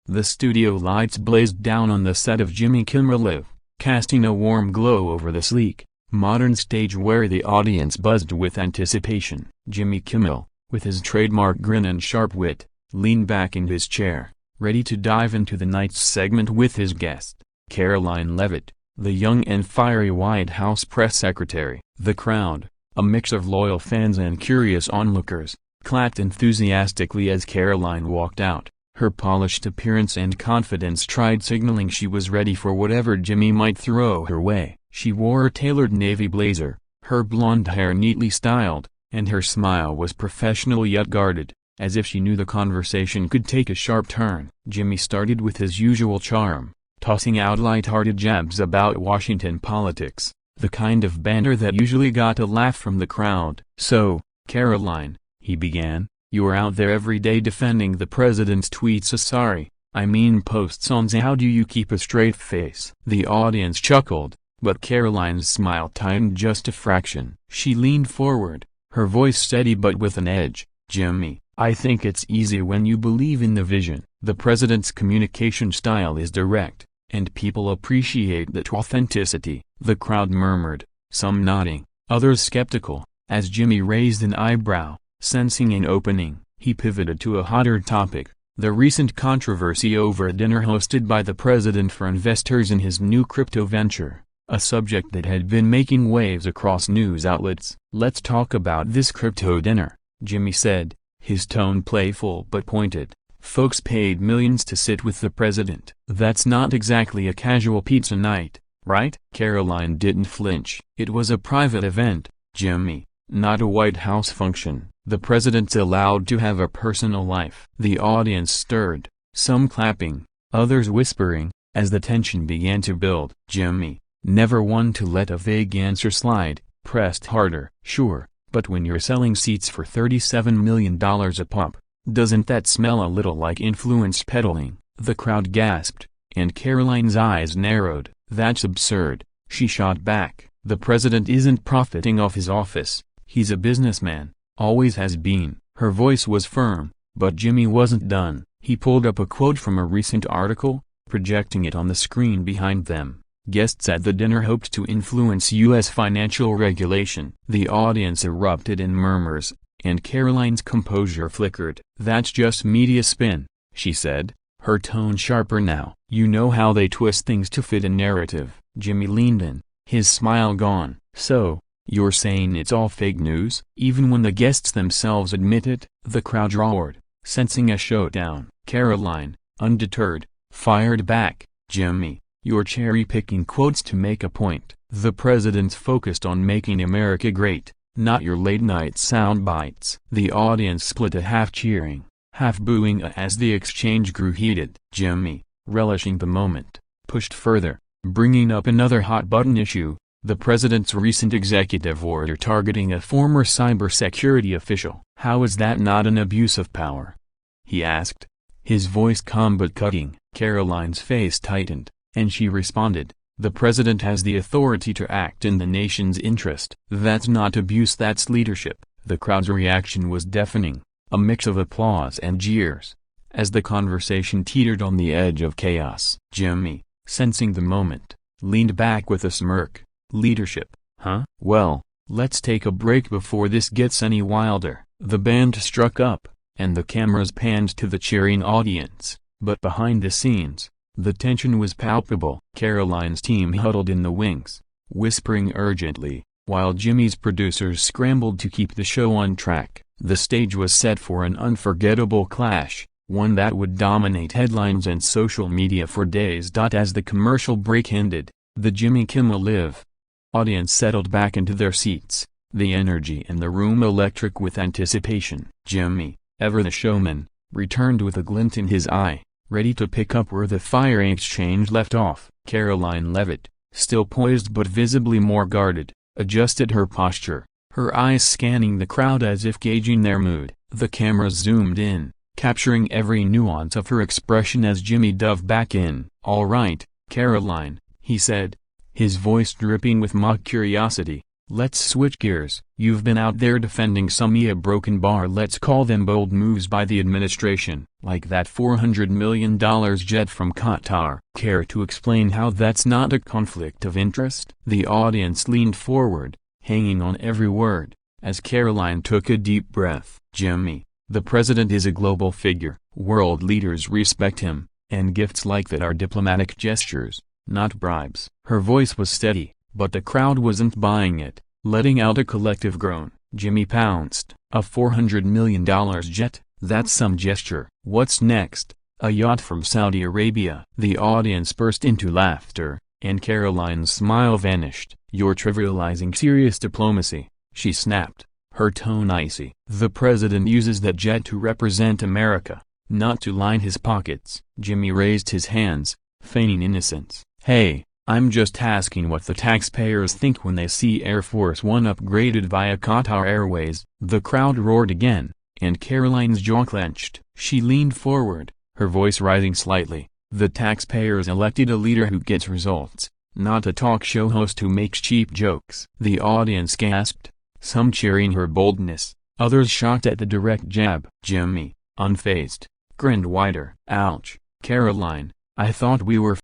The studio lights blazed down on the set of Jimmy Kimmel Live, casting a warm glow over the sleek, modern stage where the audience buzzed with anticipation. Jimmy Kimmel, with his trademark grin and sharp wit, leaned back in his chair, ready to dive into the night's segment with his guest, Karoline Leavitt, the young and fiery White House press secretary. The crowd, a mix of loyal fans and curious onlookers, clapped enthusiastically as Karoline walked out. Her polished appearance and confidence tried signaling she was ready for whatever Jimmy might throw her way. She wore a tailored navy blazer, her blonde hair neatly styled, and her smile was professional yet guarded, as if she knew the conversation could take a sharp turn. Jimmy started with his usual charm, tossing out light-hearted jabs about Washington politics, the kind of banter that usually got a laugh from the crowd. "So, Karoline," he began, "you're out there every day defending the president's tweets. I mean posts on how do you keep a straight face?" The audience chuckled, but Karoline's smile tightened just a fraction. She leaned forward, her voice steady but with an edge. "Jimmy, I think it's easy when you believe in the vision. The president's communication style is direct, and people appreciate that authenticity." The crowd murmured, some nodding, others skeptical, as Jimmy raised an eyebrow. Sensing an opening, he pivoted to a hotter topic, the recent controversy over a dinner hosted by the president for investors in his new crypto venture, a subject that had been making waves across news outlets. "Let's talk about this crypto dinner," Jimmy said, his tone playful but pointed. "Folks paid millions to sit with the president. That's not exactly a casual pizza night, right?" Karoline didn't flinch. "It was a private event, Jimmy, not a White House function. The president's allowed to have a personal life." The audience stirred, some clapping, others whispering, as the tension began to build. Jimmy, never one to let a vague answer slide, pressed harder. "Sure, but when you're selling seats for $37 million a pop, doesn't that smell a little like influence peddling?" The crowd gasped, and Karoline's eyes narrowed. "That's absurd," she shot back. "The president isn't profiting off his office. He's a businessman, always has been." Her voice was firm, but Jimmy wasn't done. He pulled up a quote from a recent article, projecting it on the screen behind them. "Guests at the dinner hoped to influence U.S. financial regulation." The audience erupted in murmurs, and Karoline's composure flickered. "That's just media spin," she said, her tone sharper now. "You know how they twist things to fit a narrative." Jimmy leaned in, his smile gone. "So, you're saying it's all fake news?" Even when the guests themselves admit it, the crowd roared, sensing a showdown. Karoline, undeterred, fired back. "Jimmy, you're cherry-picking quotes to make a point. The president's focused on making America great, not your late-night sound bites." The audience split, a half cheering, half booing as the exchange grew heated. Jimmy, relishing the moment, pushed further, bringing up another hot-button issue, the president's recent executive order targeting a former cybersecurity official. "How is that not an abuse of power?" he asked, his voice calm but cutting. Karoline's face tightened, and she responded, "The president has the authority to act in the nation's interest." "That's not abuse, that's leadership." The crowd's reaction was deafening, a mix of applause and jeers, as the conversation teetered on the edge of chaos. Jimmy, sensing the moment, leaned back with a smirk. "Leadership, huh? Well, let's take a break before this gets any wilder." The band struck up, and the cameras panned to the cheering audience, but behind the scenes, the tension was palpable. Karoline's team huddled in the wings, whispering urgently, while Jimmy's producers scrambled to keep the show on track. The stage was set for an unforgettable clash, one that would dominate headlines and social media for days. As the commercial break ended, the Jimmy Kimmel Live audience settled back into their seats, the energy in the room electric with anticipation. Jimmy, ever the showman, returned with a glint in his eye, ready to pick up where the fire exchange left off. Karoline Leavitt, still poised but visibly more guarded, adjusted her posture, her eyes scanning the crowd as if gauging their mood. The cameras zoomed in, capturing every nuance of her expression as Jimmy dove back in. "All right, Karoline," he said, his voice dripping with mock curiosity, Let's switch gears. You've been out there defending some broken bar, let's call them bold moves by the administration, like that $400 million jet from Qatar. Care to explain how that's not a conflict of interest? The audience leaned forward, hanging on every word, as Karoline took a deep breath. Jimmy, the president is a global figure. World leaders respect him, and gifts like that are diplomatic gestures, not bribes. Her voice was steady, but the crowd wasn't buying it. Letting out a collective groan, Jimmy pounced. A $400 million jet? That's some gesture. What's next? A yacht from Saudi Arabia? The audience burst into laughter, and Karoline's smile vanished. You're trivializing serious diplomacy, she snapped, her tone icy. The president uses that jet to represent America, not to line his pockets. Jimmy raised his hands, feigning innocence. Hey, I'm just asking what the taxpayers think when they see Air Force One upgraded via Qatar Airways. The crowd roared again, and Karoline's jaw clenched. She leaned forward, her voice rising slightly. The taxpayers elected a leader who gets results, not a talk show host who makes cheap jokes. The audience gasped, some cheering her boldness, others shocked at the direct jab. Jimmy, unfazed, grinned wider. Ouch, Karoline, I thought we were